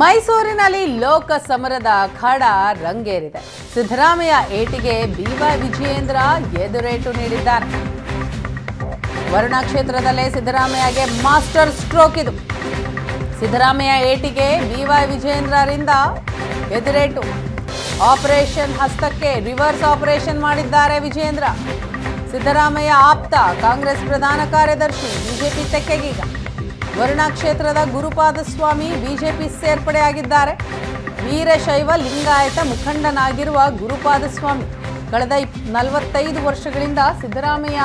ಮೈಸೂರಿನಲ್ಲಿ ಲೋಕ ಸಮರದ ಅಖಾಡ ರಂಗೇರಿದೆ. ಸಿದ್ದರಾಮಯ್ಯ ಏಟಿಗೆ ಬಿವೈ ವಿಜಯೇಂದ್ರ ಎದುರೇಟು ನೀಡಿದ್ದಾರೆ. ವರುಣಾ ಕ್ಷೇತ್ರದಲ್ಲೇ ಸಿದ್ದರಾಮಯ್ಯಗೆ ಮಾಸ್ಟರ್ ಸ್ಟ್ರೋಕ್ ಇದು. ಸಿದ್ದರಾಮಯ್ಯ ಏಟಿಗೆ ಬಿವೈ ವಿಜಯೇಂದ್ರರಿಂದ ಎದುರೇಟು. ಆಪರೇಷನ್ ಹಸ್ತಕ್ಕೆ ರಿವರ್ಸ್ ಆಪರೇಷನ್ ಮಾಡಿದ್ದಾರೆ ವಿಜಯೇಂದ್ರ. ಸಿದ್ದರಾಮಯ್ಯ ಆಪ್ತ ಕಾಂಗ್ರೆಸ್ ಪ್ರಧಾನ ಕಾರ್ಯದರ್ಶಿ ಬಿಜೆಪಿ ತೆಕ್ಕೆಗೀಗ. ವರುಣಾ ಕ್ಷೇತ್ರದ ಗುರುಪಾದಸ್ವಾಮಿ ಬಿಜೆಪಿ ಸೇರ್ಪಡೆಯಾಗಿದ್ದಾರೆ. ವೀರಶೈವ ಲಿಂಗಾಯತ ಮುಖಂಡನಾಗಿರುವ ಗುರುಪಾದಸ್ವಾಮಿ ಕಳೆದ 45 ವರ್ಷಗಳಿಂದ ಸಿದ್ದರಾಮಯ್ಯ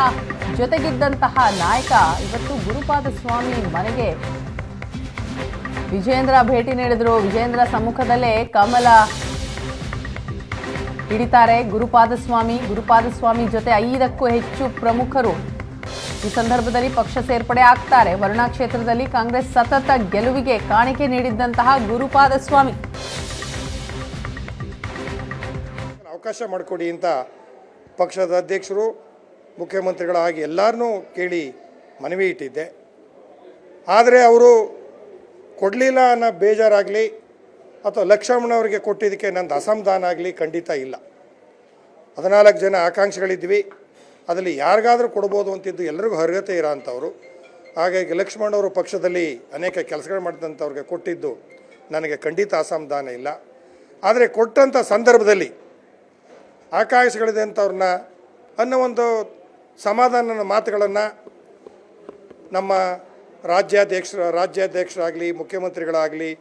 ಜೊತೆಗಿದ್ದಂತಹ ನಾಯಕ ಇವತ್ತು ಗುರುಪಾದಸ್ವಾಮಿ ಮನೆಗೆ ವಿಜಯೇಂದ್ರ ಭೇಟಿ ನೀಡಿದರು. ವಿಜಯೇಂದ್ರ ಸಮ್ಮುಖದಲ್ಲೇ ಕಮಲ ಹಿಡಿತಾರೆ ಗುರುಪಾದಸ್ವಾಮಿ ಜೊತೆ 5ಕ್ಕೂ ಹೆಚ್ಚು ಪ್ರಮುಖರು ಈ ಸಂದರ್ಭದಲ್ಲಿ ಪಕ್ಷ ಸೇರ್ಪಡೆ ಆಗ್ತಾರೆ. ವರುಣಾ ಕ್ಷೇತ್ರದಲ್ಲಿ ಕಾಂಗ್ರೆಸ್ ಸತತ ಗೆಲುವಿಗೆ ಕಾಣಿಕೆ ನೀಡಿದ್ದಂತಹ ಗುರುಪಾದಸ್ವಾಮಿ ಅವಕಾಶ ಮಾಡಿಕೊಡಿ ಅಂತ ಪಕ್ಷದ ಅಧ್ಯಕ್ಷರು ಮುಖ್ಯಮಂತ್ರಿಗಳಾಗಿ ಎಲ್ಲರನ್ನೂ ಕೇಳಿ ಮನವಿ ಇಟ್ಟಿದ್ದೆ. ಆದರೆ ಅವರು ಕೊಡಲಿಲ್ಲ ಅನ್ನೋ ಬೇಜಾರಾಗಲಿ ಅಥವಾ ಲಕ್ಷ್ಮಣವರಿಗೆ ಕೊಟ್ಟಿದ್ದಕ್ಕೆ ನಂದು ಅಸಮಾಧಾನ ಆಗಲಿ ಖಂಡಿತ ಇಲ್ಲ. 14 ಜನ ಆಕಾಂಕ್ಷಿಗಳಿದ್ವಿ, ಅದರಲ್ಲಿ ಯಾರಿಗಾದರೂ ಕೊಡ್ಬೋದು ಅಂತಿದ್ದು ಎಲ್ಲರಿಗೂ ಅರ್ಹತೆ ಇರೋ ಅಂಥವ್ರು. ಹಾಗಾಗಿ ಲಕ್ಷ್ಮಣವರು ಪಕ್ಷದಲ್ಲಿ ಅನೇಕ ಕೆಲಸಗಳು ಮಾಡಿದಂಥವ್ರಿಗೆ ಕೊಟ್ಟಿದ್ದು ನನಗೆ ಖಂಡಿತ ಅಸಮಾಧಾನ ಇಲ್ಲ. ಆದರೆ ಕೊಟ್ಟಂಥ ಸಂದರ್ಭದಲ್ಲಿ ಆಕಾಂಕ್ಷಿಗಳಿದೆ ಅಂಥವ್ರನ್ನ ಅನ್ನೋ ಒಂದು ಸಮಾಧಾನದ ಮಾತುಗಳನ್ನು ನಮ್ಮ ರಾಜ್ಯಾಧ್ಯಕ್ಷರಾಗಲಿ ಮುಖ್ಯಮಂತ್ರಿಗಳಾಗಲಿ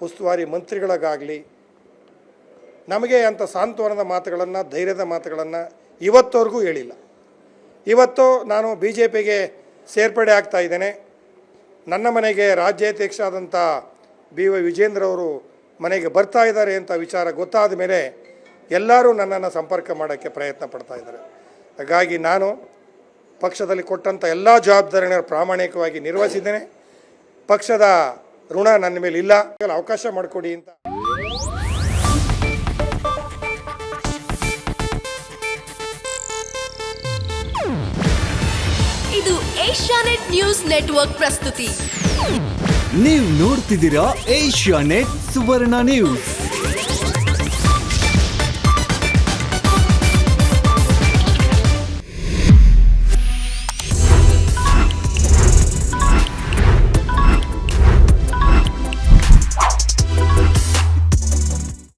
ಉಸ್ತುವಾರಿ ಮಂತ್ರಿಗಳಿಗಾಗಲಿ ನಮಗೆ ಅಂಥ ಸಾಂತ್ವನದ ಮಾತುಗಳನ್ನು ಧೈರ್ಯದ ಮಾತುಗಳನ್ನು ಇವತ್ತವರೆಗೂ ಹೇಳಿಲ್ಲ. ಇವತ್ತು ನಾನು BJPಗೆ ಸೇರ್ಪಡೆ ಆಗ್ತಾ ಇದ್ದೇನೆ. ನನ್ನ ಮನೆಗೆ ರಾಜ್ಯಾಧ್ಯಕ್ಷ ಆದಂಥ ಬಿವೈ ವಿಜಯೇಂದ್ರ ಅವರು ಮನೆಗೆ ಬರ್ತಾ ಇದ್ದಾರೆ ಅಂತ ವಿಚಾರ ಗೊತ್ತಾದ ಮೇಲೆ ಎಲ್ಲರೂ ನನ್ನನ್ನು ಸಂಪರ್ಕ ಮಾಡೋಕ್ಕೆ ಪ್ರಯತ್ನ ಪಡ್ತಾ ಇದ್ದಾರೆ. ಹಾಗಾಗಿ ನಾನು ಪಕ್ಷದಲ್ಲಿ ಕೊಟ್ಟಂಥ ಎಲ್ಲ ಜವಾಬ್ದಾರಿಯನ್ನು ಪ್ರಾಮಾಣಿಕವಾಗಿ ನಿರ್ವಹಿಸಿದ್ದೇನೆ. ಪಕ್ಷದ ಋಣ ನನ್ನ ಮೇಲೆ ಇಲ್ಲ. ಅವಕಾಶ ಮಾಡಿಕೊಡಿ ಅಂತ. ಇದು ಏಷ್ಯಾನೆಟ್ ನ್ಯೂಸ್ ನೆಟ್ವರ್ಕ್ ಪ್ರಸ್ತುತಿ. ನೀವು ನೋಡ್ತಿದ್ದೀರಾ ಏಷ್ಯಾನೆಟ್ ಸುವರ್ಣ ನ್ಯೂಸ್.